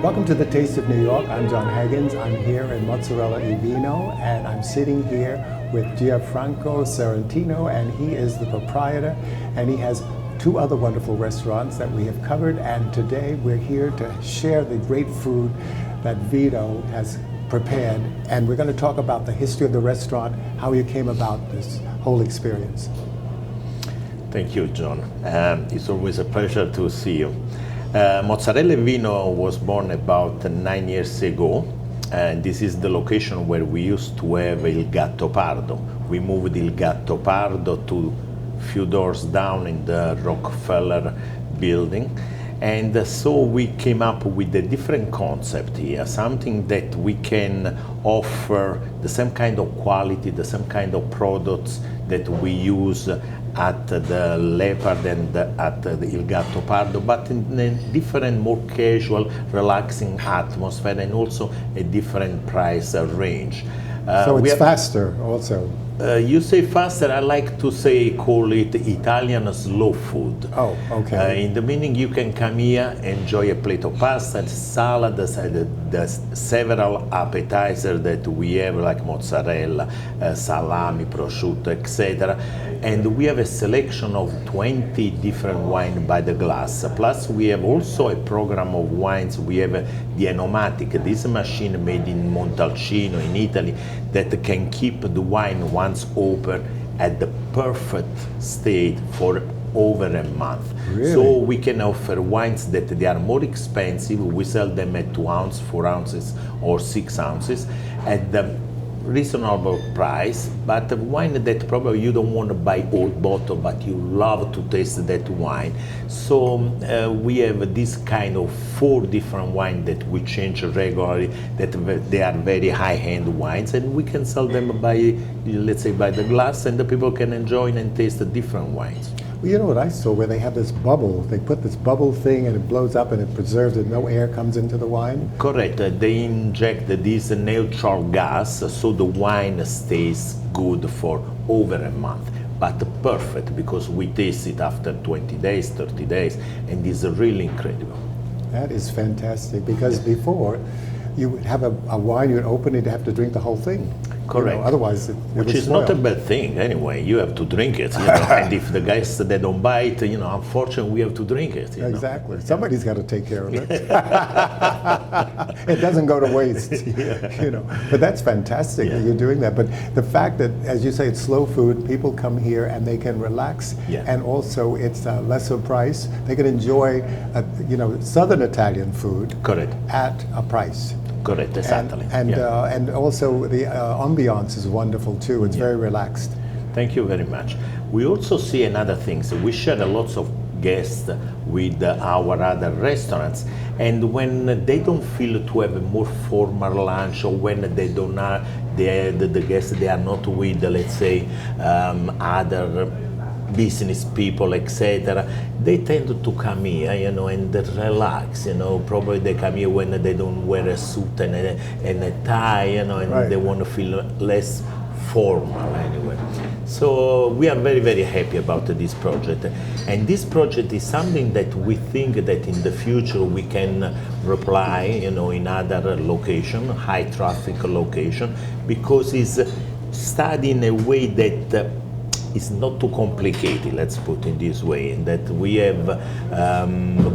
Welcome to the Taste of New York. I'm Jon Haggins. I'm here in Mozzarella e Vino, and I'm sitting here with Gianfranco Sorrentino, and he is the proprietor, and he has two other wonderful restaurants that we have covered, and today we're here to share the great food that Vito has prepared, and we're going to talk about the history of the restaurant, how you came about this whole experience. Thank you, John. It's always a pleasure to see you. Mozzarella Vino was born about 9 years ago, and this is the location where we used to have Il Gattopardo. We moved Il Gattopardo to a few doors down in the Rockefeller building, and so we came up with a different concept here, something that we can offer the same kind of quality, the same kind of products that we use at the Leopard and at the Il Gattopardo, but in a different, more casual, relaxing atmosphere, and also a different price range. So it's faster also. You say faster, I like to say, call it Italian slow food. Oh, okay. In the meaning you can come here, enjoy a plate of pasta, salad, there's several appetizers that we have, like mozzarella, salami, prosciutto, etc. And we have a selection of 20 different wines by the glass. Plus we have also a program of wines. We have the Enomatic, this machine made in Montalcino in Italy that can keep the wine once open at the perfect state for over a month. Really? So we can offer wines that they are more expensive. We sell them at 2 ounces, 4 ounces, or 6 ounces at the reasonable price, but a wine that probably you don't want to buy old bottle, but you love to taste that wine. So we have this kind of 4 different wines that we change regularly, that they are very high-end wines, and we can sell them by, let's say, by the glass, and the people can enjoy and taste the different wines. Well, you know what I saw, where they have this bubble, they put this bubble thing and it blows up and it preserves it, no air comes into the wine? Correct. They inject this neutral gas, so the wine stays good for over a month. But perfect, because we taste it after 20 days, 30 days, and it's really incredible. That is fantastic, because before you would have a wine, you would open it, you have to drink the whole thing. Correct. You know, otherwise it Which would is spoil. not a bad thing anyway. You have to drink it, and if the guys they don't buy it, unfortunately we have to drink it. Exactly. Somebody's got to take care of it. It doesn't go to waste. Yeah. But that's fantastic that you're doing that. But the fact that, as you say, it's slow food, people come here and they can relax, and also it's a lesser price. They can enjoy, Southern Italian food. Correct. At a price. Correct, exactly. And also the ambiance is wonderful too. It's very relaxed. Thank you very much. We also see another thing. So we share lots of guests with our other restaurants, and when they don't feel to have a more formal lunch, or when they don't are the guests, they are not with, let's say, other business people, etc., they tend to come here, and relax. Probably they come here when they don't wear a suit and a tie, and they want to feel less formal anyway. So we are very, very happy about this project, and this project is something that we think that in the future we can reply, in other location, high traffic location, because it's studied in a way that it's not too complicated, let's put it this way, and that we have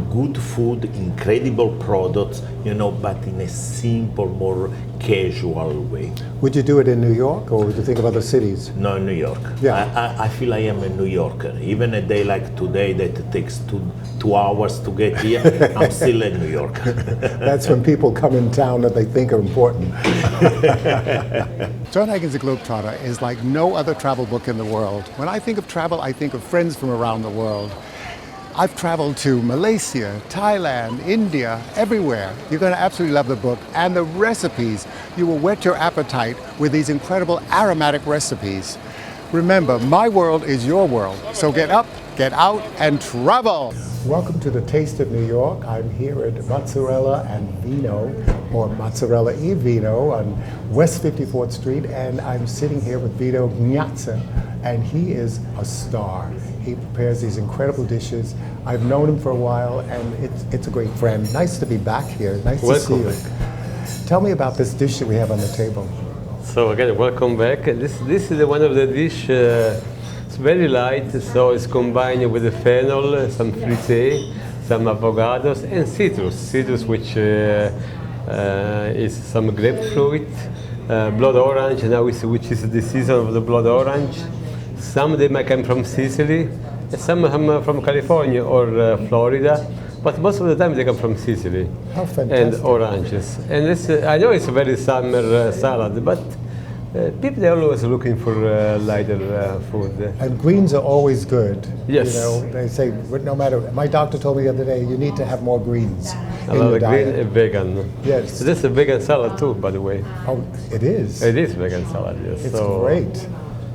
good food, incredible products, but in a simple, more casual way. Would you do it in New York, or would you think of other cities? No, New York. Yeah. I feel I am a New Yorker. Even a day like today that takes two hours to get here, I'm still a New Yorker. That's when people come in town that they think are important. Jon Haggins, A Globetrotter is like no other travel book in the world. When I think of travel, I think of friends from around the world. I've traveled to Malaysia, Thailand, India, everywhere. You're going to absolutely love the book. And the recipes, you will whet your appetite with these incredible aromatic recipes. Remember, my world is your world. So get up, get out, and travel. Welcome to the Taste of New York. I'm here at Mozzarella and Vino, or Mozzarella e Vino on West 54th Street, and I'm sitting here with Vito Gnazzo, and he is a star. He prepares these incredible dishes. I've known him for a while, and it's a great friend. Nice to be back here. Nice to see Welcome you. back. Tell me about this dish that we have on the table. So again, welcome back. This is one of the dish. It's very light, so it's combined with the fennel, some frite, some avocados, and citrus. Citrus, which is some grapefruit, blood orange. Now, which is the season of the blood orange. Some they might come from Sicily, some from California or Florida. But most of the time they come from Sicily. How fantastic. And oranges. And I know it's a very summer salad, but people are always looking for lighter food. And greens are always good. Yes. You know, they say no matter. My doctor told me the other day you need to have more greens in your Green diet. and vegan. Yes. So this is a vegan salad too, by the way. Oh, it is. It is vegan salad, yes. It's So, great.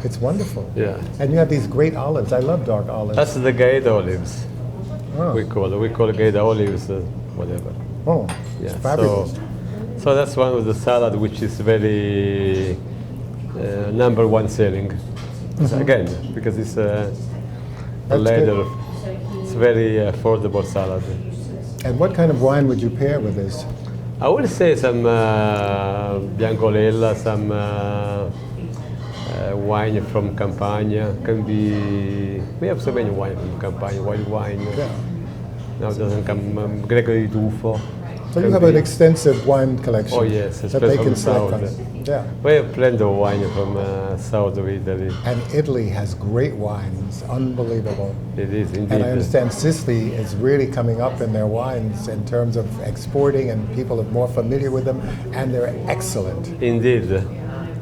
It's wonderful. Yeah. And you have these great olives. I love dark olives. That's the Gaeta olives. Oh. We call Gaeta olives, whatever. Oh, Yeah. it's fabulous. So that's one of the salad which is very number one selling. Again, because it's a That's leather. It's very affordable salad. And what kind of wine would you pair with this? I would say some Biancolella, some wine from Campania. Can be. We have so many wine from Campania. White wine. Yeah. Now it doesn't come. Gregory Dufo. So you Can have be- an extensive wine collection. Oh yes, that they especially can from select from. south. Yeah. We have plenty of wine from south of Italy. And Italy has great wines, unbelievable. It is indeed. And I understand Sicily is really coming up in their wines in terms of exporting, and people are more familiar with them, and they're excellent. Indeed.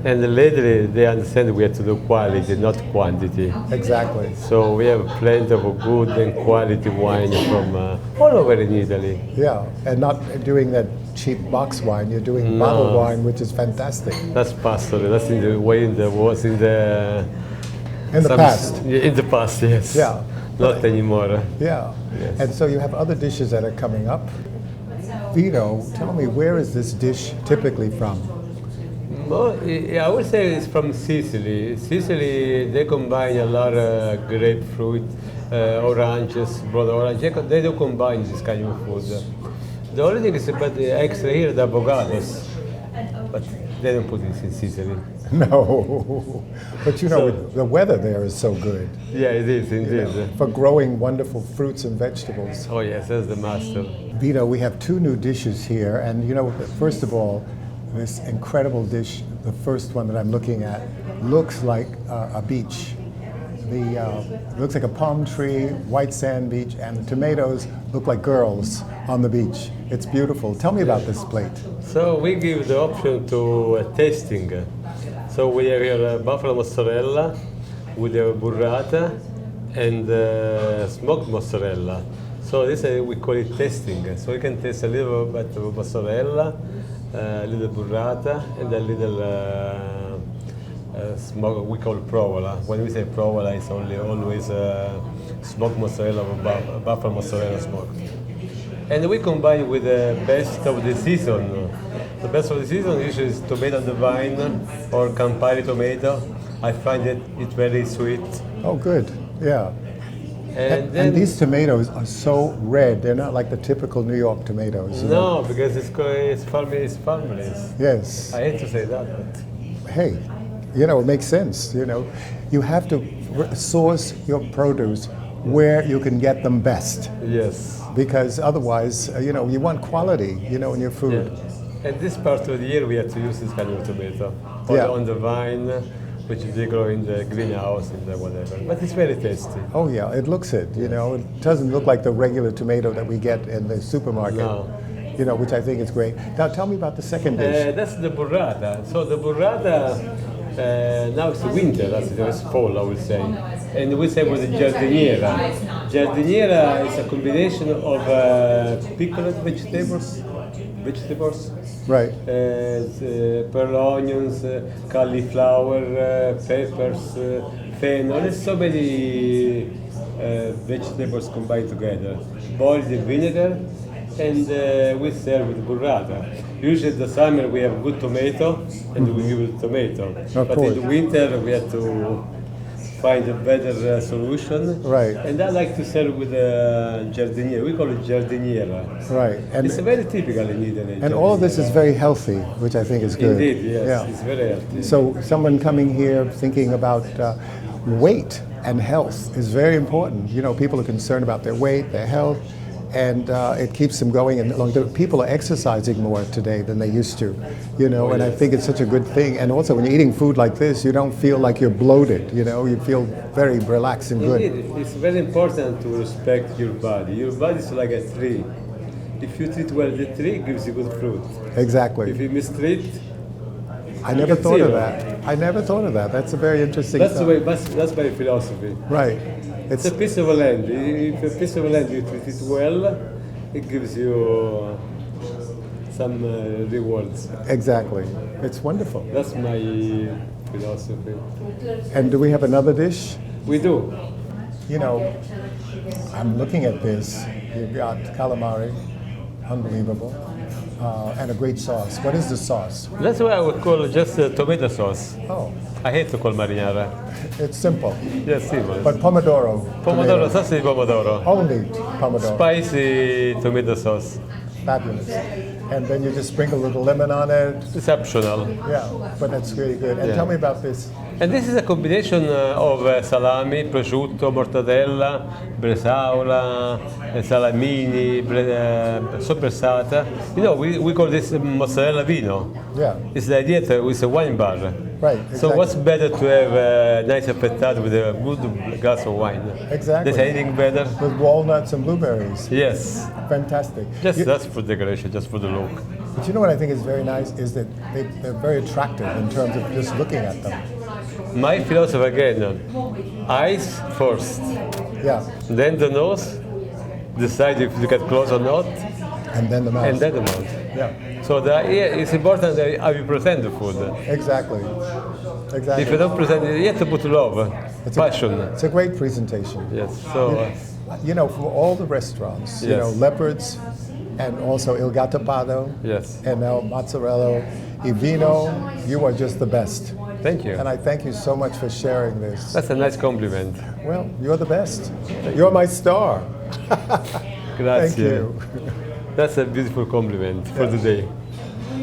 And lately they understand we have to do quality, not quantity. Exactly. So we have plenty of good and quality wine from all over in Italy. Yeah, and not doing that cheap box wine. You're doing bottled wine, which is fantastic. That's pastoral. That's in the way it was in the In the past. In the past, yes. Yeah. Not anymore. Yeah. Yes. And so you have other dishes that are coming up. Vito, tell me, where is this dish typically from? Well, I would say it's from Sicily. Sicily, they combine a lot of grapefruit, oranges, blood orange. They do combine this kind of food. The only thing is about the extra here, the avocados. But they don't put this in Sicily. No. But you know, the weather there is so good Yeah, it is indeed. for growing wonderful fruits and vegetables. Oh yes, that's the master. Vito, we have two new dishes here. And you know, first of all, this incredible dish, the first one that I'm looking at, looks like a beach. Looks like a palm tree, white sand beach, and the tomatoes look like girls on the beach. It's beautiful. Tell me about this plate. So we give the option to tasting. So we have here buffalo mozzarella with the burrata and smoked mozzarella. So this we call it tasting. So you can taste a little bit of mozzarella, a little burrata, and a little smoked. We call provola. When we say provola, it's always smoked mozzarella or buffalo mozzarella smoked. And we combine with the best of the season. The best of the season usually is tomato on the vine or Campari tomato. I find it's very sweet. Oh, good. Yeah. And then, And these tomatoes are so red. They're not like the typical New York tomatoes. you know? no, because it's farmers. Yes. I hate to say that, but Hey, you know, it makes sense. You know, you have to source your produce where you can get them best, yes. because otherwise, you know, you want quality, you know, in your food. Yeah. And this part of the year we have to use this kind of tomato Yeah. on the vine, which they grow in the greenhouse and the whatever. But it's very tasty. Oh yeah, it looks it. You know, it doesn't look like the regular tomato that we get in the supermarket. No. You know, which I think is great. Now tell me about the second dish. That's the burrata. So the burrata, now it's winter, it's fall, I would say. And we say with the giardiniera. Giardiniera is a combination of pickled vegetables, Right. pearl onions, cauliflower, peppers, fennel. There's so many vegetables combined together. Boiled in vinegar, and we serve with burrata. Usually in the summer we have good tomato, and we give it tomato. But course. in the winter we have to find a better solution. Right. And I like to sell with giardiniera. We call it giardiniera. Right. And It's very typical in Italy. and all of this is very healthy, which I think is good. Indeed, yes. Yeah. It's very healthy. So someone coming here thinking about weight and health is very important. You know, people are concerned about their weight, their health, and it keeps them going. And people are exercising more today than they used to, you know, and I think it's such a good thing. And also when you're eating food like this, you don't feel like you're bloated, you know, you feel very relaxed and good. Indeed, it's very important to respect your body. Your body is like a tree. If you treat well the tree, it gives you good fruit. Exactly. If you mistreat, I never get thought of zero. that. I never thought of that. That's a very interesting That's the thought. way. That's my philosophy. Right. It's a piece of land. If a piece of land you treat it well, it gives you some rewards. Exactly. It's wonderful. That's my philosophy. And do we have another dish? We do. You know, I'm looking at this. You've got calamari, unbelievable, and a great sauce. What is the sauce? That's why I would call just tomato sauce. Oh, I hate to call marinara. it's simple. Yes, simple. But pomodoro. Pomodoro, tomato. sauce di pomodoro. Only pomodoro. Spicy tomato sauce. Fabulous. And then you just sprinkle a little lemon on it. It's optional. Yeah, but that's really good. And Yeah. tell me about this. And this is a combination of salami, prosciutto, mortadella, bresaola, salamini, soppressata. You know, we call this mozzarella Vino. Yeah, It's the idea that it's a wine bar. right. So what's better to have a nice affettato with a good glass of wine? Exactly. There's anything better? With walnuts and blueberries. Yes. Fantastic. Just You- that's for decoration, just for the look. But you know what I think is very nice is that they're very attractive in terms of just looking at them. My philosophy again, eyes first, Yeah, then the nose, decide if you get close or not, and then the mouth. and then the mouth. Yeah, So it's important that how you present the food. exactly. Exactly. If you don't present it, you have to put love, passion. It's a great presentation. Yes. So You know, from all the restaurants, you Yes. know, Leopards, and also Il Gattopado, yes. and now Mozzarella, e Vino, you are just the best. Thank you. And I thank you so much for sharing this. That's a nice compliment. Well, you're the best. You're my star. Grazie. Thank you. That's a beautiful compliment for the day.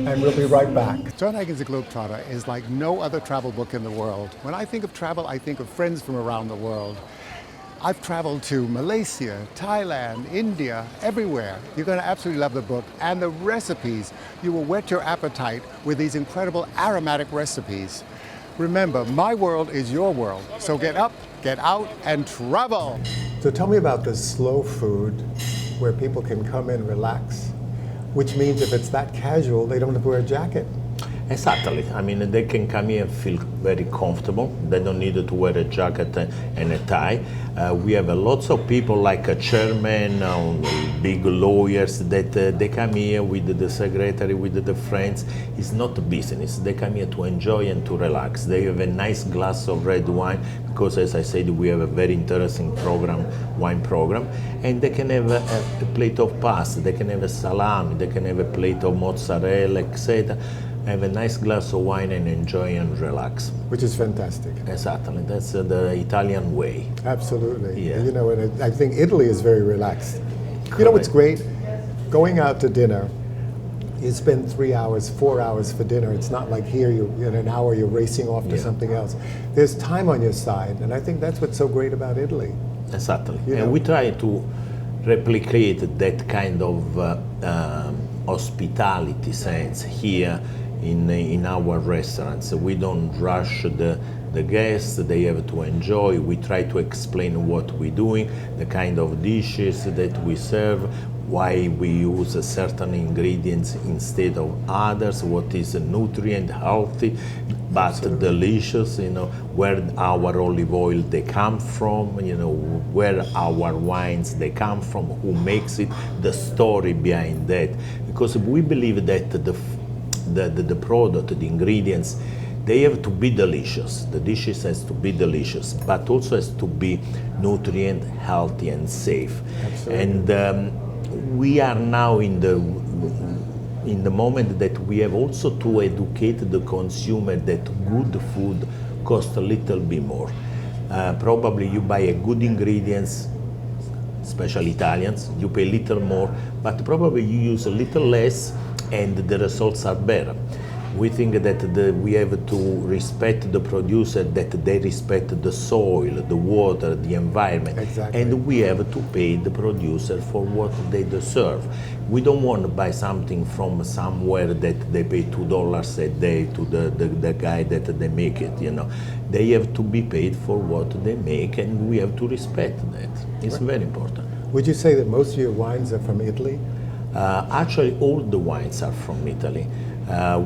And we'll be right back. Jon Haggins, A Globetrotter is like no other travel book in the world. When I think of travel, I think of friends from around the world. I've traveled to Malaysia, Thailand, India, everywhere. You're going to absolutely love the book. And the recipes, you will whet your appetite with these incredible aromatic recipes. Remember, my world is your world. So get up, get out, and travel. So tell me about this slow food where people can come in, relax, which means if it's that casual, they don't have to wear a jacket. Exactly. I mean, they can come here and feel very comfortable. They don't need to wear a jacket and a tie. We have lots of people like a chairman, big lawyers that they come here with the secretary, with the friends. It's not business. They come here to enjoy and to relax. They have a nice glass of red wine because, as I said, we have a very interesting program, wine program. And they can have a plate of pasta. They can have a salami. They can have a plate of mozzarella, etc. Have a nice glass of wine and enjoy and relax. Which is fantastic. Exactly, that's the Italian way. Absolutely. Yeah. You know, and I think Italy is very relaxed. You know what's great? Going out to dinner, you spend 3 hours, 4 hours for dinner. It's not like here, in an hour you're racing off to Yeah. something else. There's time on your side, and I think that's what's so great about Italy. Exactly. You know. And we try to replicate that kind of hospitality sense here in our restaurants. We don't rush the guests, they have to enjoy. We try to explain what we're doing, the kind of dishes that we serve, why we use certain ingredients instead of others, what is nutrient, healthy, but delicious, you know, where our olive oil they come from, you know, where our wines they come from, who makes it, the story behind that. Because we believe that the product, the ingredients, they have to be delicious. The dishes has to be delicious, but also has to be nutrient, healthy, and safe. Absolutely. And we are now in the moment that we have also to educate the consumer that good food costs a little bit more. Probably you buy a good ingredients, especially Italians, you pay a little more, but probably you use a little less and the results are better. We think that we have to respect the producer, that they respect the soil, the water, the environment, Exactly. and we have to pay the producer for what they deserve. We don't want to buy something from somewhere that they pay $2 a day to the guy that they make it, you know. They have to be paid for what they make, and we have to respect that. It's very important. Would you say that most of your wines are from Italy? Actually, all the wines are from Italy.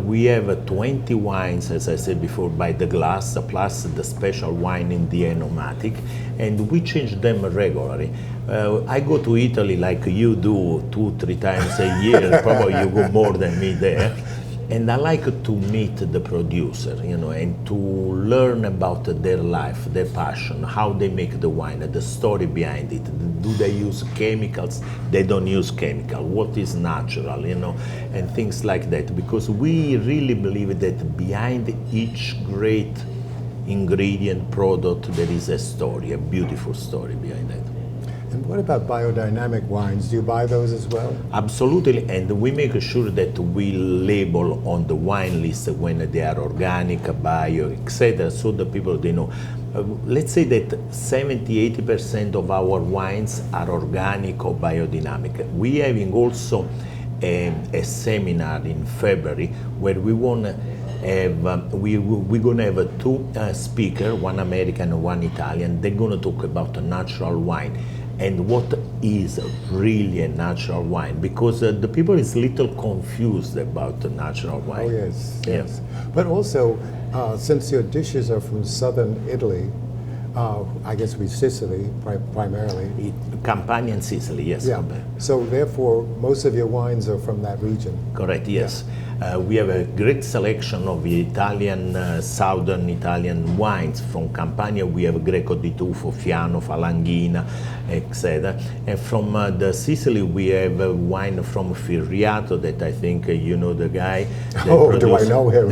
We have 20 wines, as I said before, by the glass, plus the special wine in the aromatic, and we change them regularly. I go to Italy like you do 2-3 times a year, probably you go more than me there. And I like to meet the producer, you know, and to learn about their life, their passion, how they make the wine, the story behind it. Do they use chemicals? They don't use chemical. What is natural, you know, and things like that. Because we really believe that behind each great ingredient product, there is a story, a beautiful story behind it. And what about biodynamic wines? Do you buy those as well? Absolutely, and we make sure that we label on the wine list when they are organic, bio, etc., so the people they know. Let's say that 70-80% of our wines are organic or biodynamic. We are having also a seminar in February where we want to have, we're going to have 2 speakers, one American and one Italian. They're going to talk about natural wine and what is really a natural wine, because the people is a little confused about the natural wine. Oh yes, yes. But also, since your dishes are from southern Italy, I guess we Sicily primarily. Campania and Sicily, yes. Yeah. So therefore, most of your wines are from that region. Correct, yes. We have a great selection of Italian, southern Italian wines. From Campania, we have Greco di Tufo, Fiano, Falanghina, etc. And from the Sicily, we have a wine from Firiato that I think you know the guy. Oh, do I know him?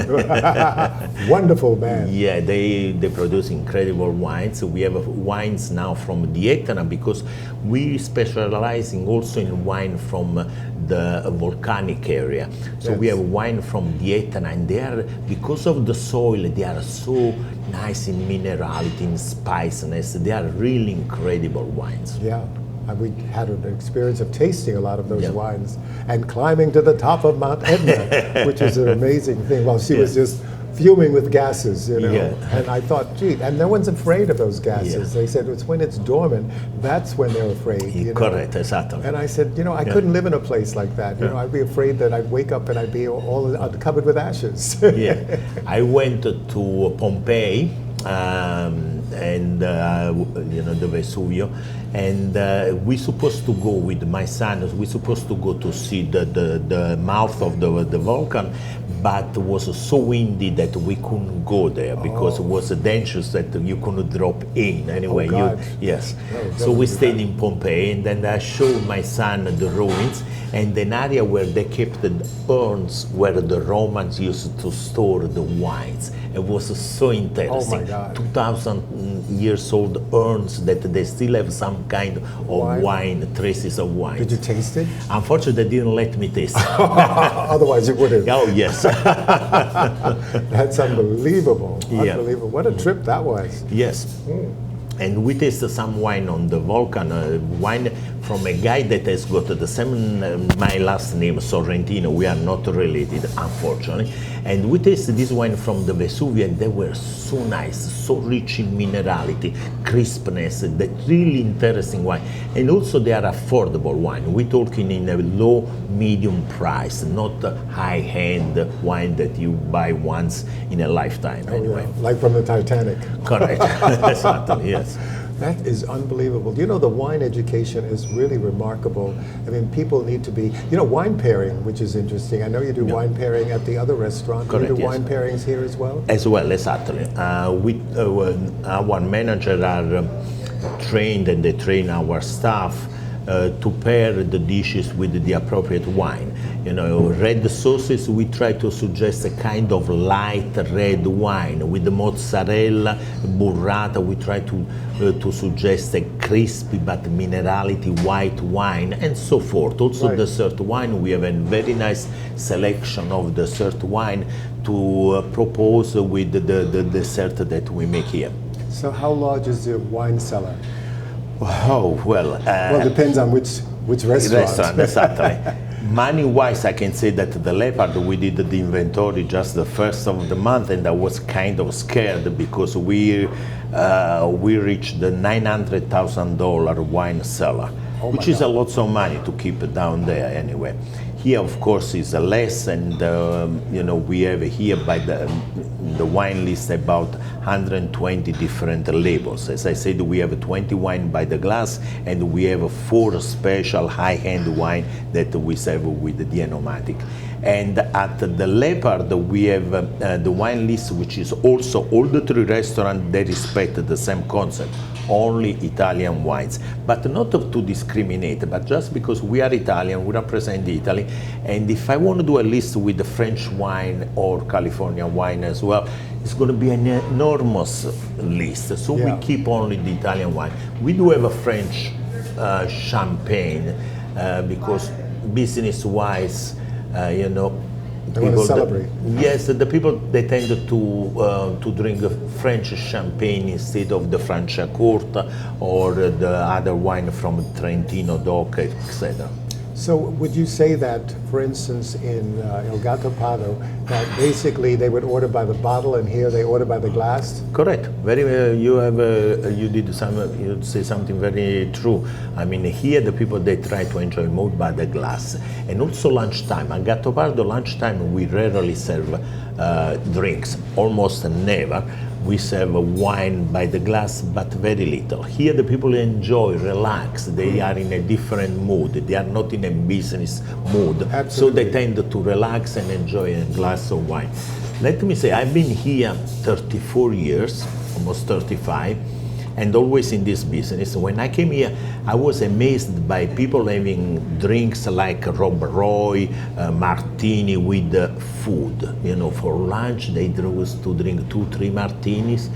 Wonderful man. Yeah, they produce incredible wines. We have wines now from the Etna because we specializing also in wine from the volcanic area. So Yes. we have wine from the Etna, and they are, because of the soil, they are so nice in minerality, in spiciness. They are really incredible wines. Yeah. And we had an experience of tasting a lot of those Yeah. wines and climbing to the top of Mount Etna, which is an amazing thing. While she was just fuming with gases, you know. Yeah. And I thought, gee, and no one's afraid of those gases. Yeah. They said it's when it's dormant, that's when they're afraid. You know? Correct, exactly. And I said, you know, I couldn't live in a place like that. You know, I'd be afraid that I'd wake up and I'd be all covered with ashes. Yeah, I went to Pompeii and you know, the Vesuvio, and we supposed to go with my son. We supposed to go to see the mouth of the volcane, but it was so windy that we couldn't go there because it was dangerous that you couldn't drop in. Anyway, God. yes. No, So we stayed in Pompeii, and then I showed my son the ruins and an area where they kept the urns where the Romans used to store the wines. It was so interesting. Oh my God. 2,000 years old urns that they still have some kind of wine, traces of wine. Did you taste it? Unfortunately, they didn't let me taste it. Otherwise, you would have. Oh, yes. That's unbelievable. Yeah. Unbelievable. What a trip that was. Yes. And we tasted some wine on the volcano, wine from a guy that has got the same, my last name, Sorrentino. We are not related, unfortunately. And we tasted this wine from the Vesuvio, and they were so nice, so rich in minerality, crispness, that really interesting wine. And also they are affordable wine. We're talking in a low, medium price, not a high-end wine that you buy once in a lifetime, anyway. Yeah, like from the Titanic. Correct, exactly, yes. That is unbelievable. You know, the wine education is really remarkable. I mean, people need to be, you know, wine pairing, which is interesting. I know you do wine pairing at the other restaurant. Correct, you do yes. wine pairings here as well? As well, exactly. Our manager are trained, and they train our staff to pair the dishes with the appropriate wine. You know, red sauces, we try to suggest a kind of light red wine. With the mozzarella, burrata, we try to suggest a crispy but minerality white wine, and so forth. Also, Right. dessert wine, we have a very nice selection of dessert wine to propose with the dessert that we make here. So how large is your wine cellar? Oh, well, Well, it depends on which restaurant. restaurant, exactly. Money-wise, I can say that the Leopard, we did the inventory just the first of the month, and I was kind of scared because we reached the $900,000 wine cellar, Oh my which is a God. lot of money to keep down there anyway. Here, of course, is less, and you know, we have here by the wine list about 120 different labels. As I said, we have 20 wine by the glass, and we have 4 special high-end wine that we serve with the Enomatic. And at the Leopard, we have the wine list, which is also all the 3 restaurants, they respect the same concept, only Italian wines. But not to discriminate, but just because we are Italian, we represent Italy, and if I want to do a list with the French wine or California wine as well, it's going to be an enormous list. So Yeah. we keep only the Italian wine. We do have a French champagne because business-wise, you know, They want to people celebrate. yes, the people, they tend to drink French champagne instead of the Franciacorta or the other wine from Trentino, DOC, etc. So would you say that, for instance, in Il Gattopardo, that basically they would order by the bottle, and here they order by the glass? Correct. Very. You did some. You say something very true. I mean, here the people, they try to enjoy more by the glass, and also lunchtime. At Gattopardo, lunchtime we rarely serve drinks, almost never. We serve wine by the glass, but very little. Here the people enjoy, relax. They are in a different mood. They are not in a business mood. So Absolutely. they tend to relax and enjoy a glass of wine. Let me say, I've been here 34 years, almost 35, and always in this business. When I came here, I was amazed by people having drinks like Rob Roy, martini with food. You know, for lunch they used to drink 2-3 martinis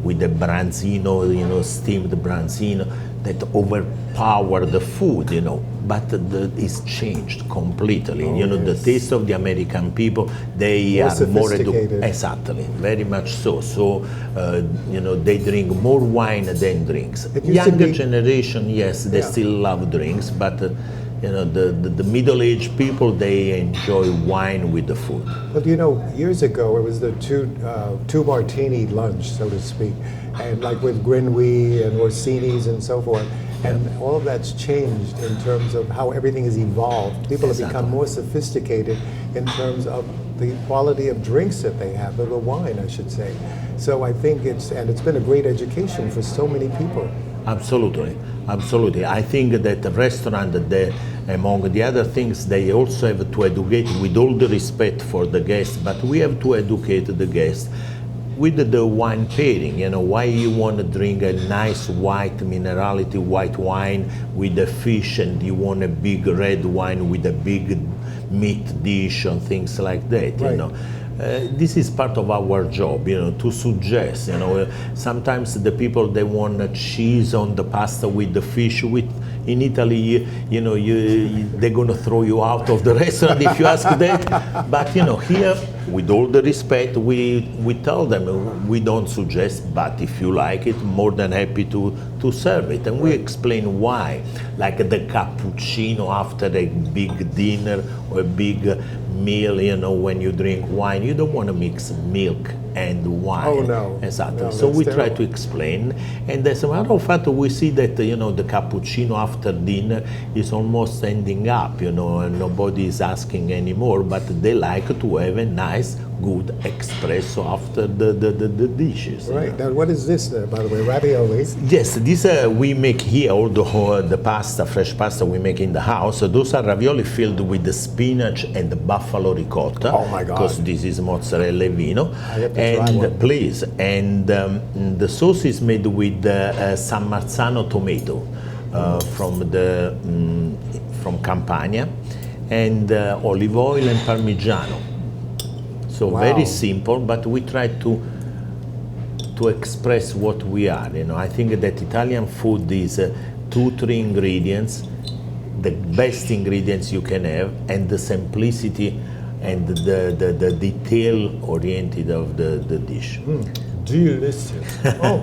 with the branzino, you know, steamed branzino that overpower the food, you know. But it's changed completely. Oh, you know, the yes. taste of the American people, they More are more sophisticated. exactly, very much so. So, you know, they drink more wine than drinks. It used to Younger be- generation, yes, they Yeah. still love drinks, but you know, the middle-aged people, they enjoy wine with the food. Well, you know, years ago it was the two martini lunch, so to speak, and like with Grinwy and Orsini's and so forth. And all of that's changed in terms of how everything has evolved. People have become Exactly. more sophisticated in terms of the quality of drinks that they have, or the wine, I should say. So I think it's been a great education for so many people. Absolutely, absolutely. I think that the restaurant, among the other things, they also have to educate with all the respect for the guests, but we have to educate the guests with the wine pairing. You know, why you want to drink a nice white minerality white wine with the fish, and you want a big red wine with a big meat dish and things like that. Right. You know. This is part of our job, you know, to suggest, you know, sometimes the people, they want cheese on the pasta with the fish. In Italy, you know, they're going to throw you out of the restaurant if you ask that. But, you know, here, with all the respect, we tell them we don't suggest, but if you like it, more than happy to serve it. And we explain why, like the cappuccino after a big dinner or a big meal, you know, when you drink wine, you don't want to mix milk and wine. Oh, no. Exactly. No, So that's we try terrible. to explain, and as a matter of fact, we see that, you know, the cappuccino after dinner is almost ending up, you know, and nobody is asking anymore, but they like to have a nice, good espresso after the dishes. you Right. know. Now, what is this, by the way? Raviolis? Yes, this we make here, all the pasta, fresh pasta we make in the house. So those are ravioli filled with the spinach and the buffalo ricotta. Oh my God. Because this is mozzarella e vino. I have to try one. Please, and the sauce is made with San Marzano tomato. from Campania, and olive oil and Parmigiano. So Wow. very simple, but we try to express what we are. You know, I think that Italian food is 2-3 ingredients, the best ingredients you can have, and the simplicity and the detail oriented of the dish. Delicious. Oh,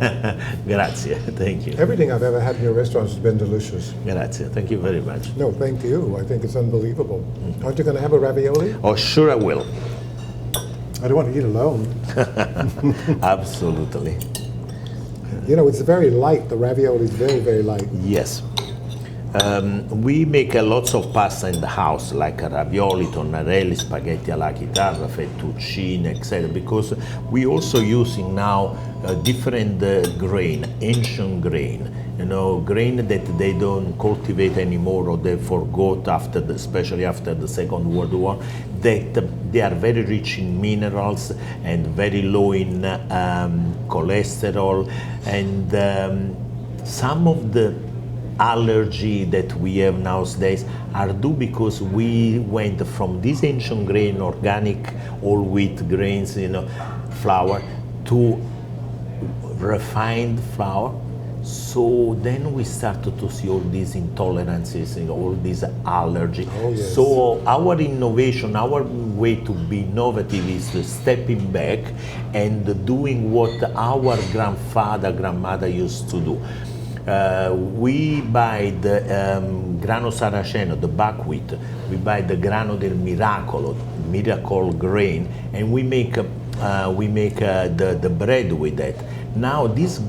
Grazie, thank you. everything I've ever had in your restaurants has been delicious. Grazie, thank you very much. No, thank you. I think it's unbelievable. Aren't you going to have a ravioli? Oh, sure I will. I don't want to eat alone. Absolutely. You know, it's very light. The ravioli is very, very light. Yes. We make lots of pasta in the house, like ravioli, tonnarelli, spaghetti alla chitarra, fettuccine, etc. Because we also using now different grain, ancient grain. You know, grain that they don't cultivate anymore, or they forgot after, especially after the Second World War. That they are very rich in minerals and very low in cholesterol, and some of the allergy that we have nowadays are due because we went from this ancient grain, organic, all wheat grains, you know, flour, to refined flour. So then we started to see all these intolerances and all these allergy. Oh, yes. So our innovation, our way to be innovative is stepping back and doing what our grandfather, grandmother used to do. We buy the grano saraceno, the buckwheat. We buy the grano del miracolo, miracle grain, and we make the bread with that. Now this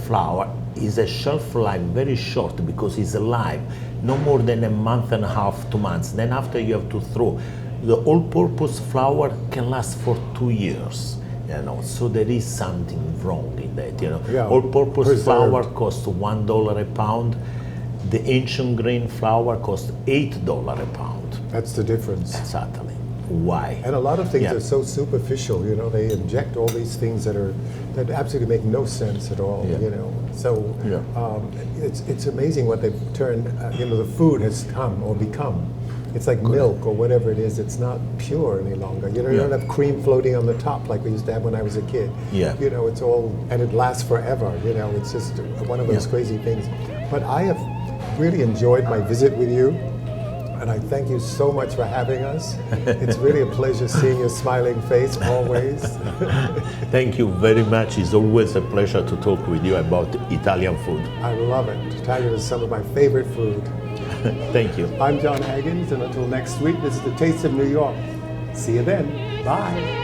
flour is a shelf life very short because it's alive, no more than a month and a half, 2 months. Then after you have to throw. The all-purpose flour can last for 2 years. You know, so there is something wrong in that. You know, Yeah, all-purpose preserved. flour costs $1 a pound. The ancient grain flour costs $8 a pound. That's the difference. Exactly. Why? And a lot of things Yeah. are so superficial, you know, they inject all these things that absolutely make no sense at all, Yeah. you know. So Yeah. it's amazing what they've turned, you know, the food has come or become. It's like milk or whatever it is, it's not pure any longer. You know, you Yeah. don't have cream floating on the top like we used to have when I was a kid. Yeah. You know, it's all, and it lasts forever, you know, it's just one of those Yeah. crazy things. But I have really enjoyed my visit with you. And I thank you so much for having us. It's really a pleasure seeing your smiling face always. Thank you very much. It's always a pleasure to talk with you about Italian food. I love it. Italian is some of my favorite food. Thank you. I'm Jon Haggins, and until next week, this is the Taste of New York. See you then. Bye.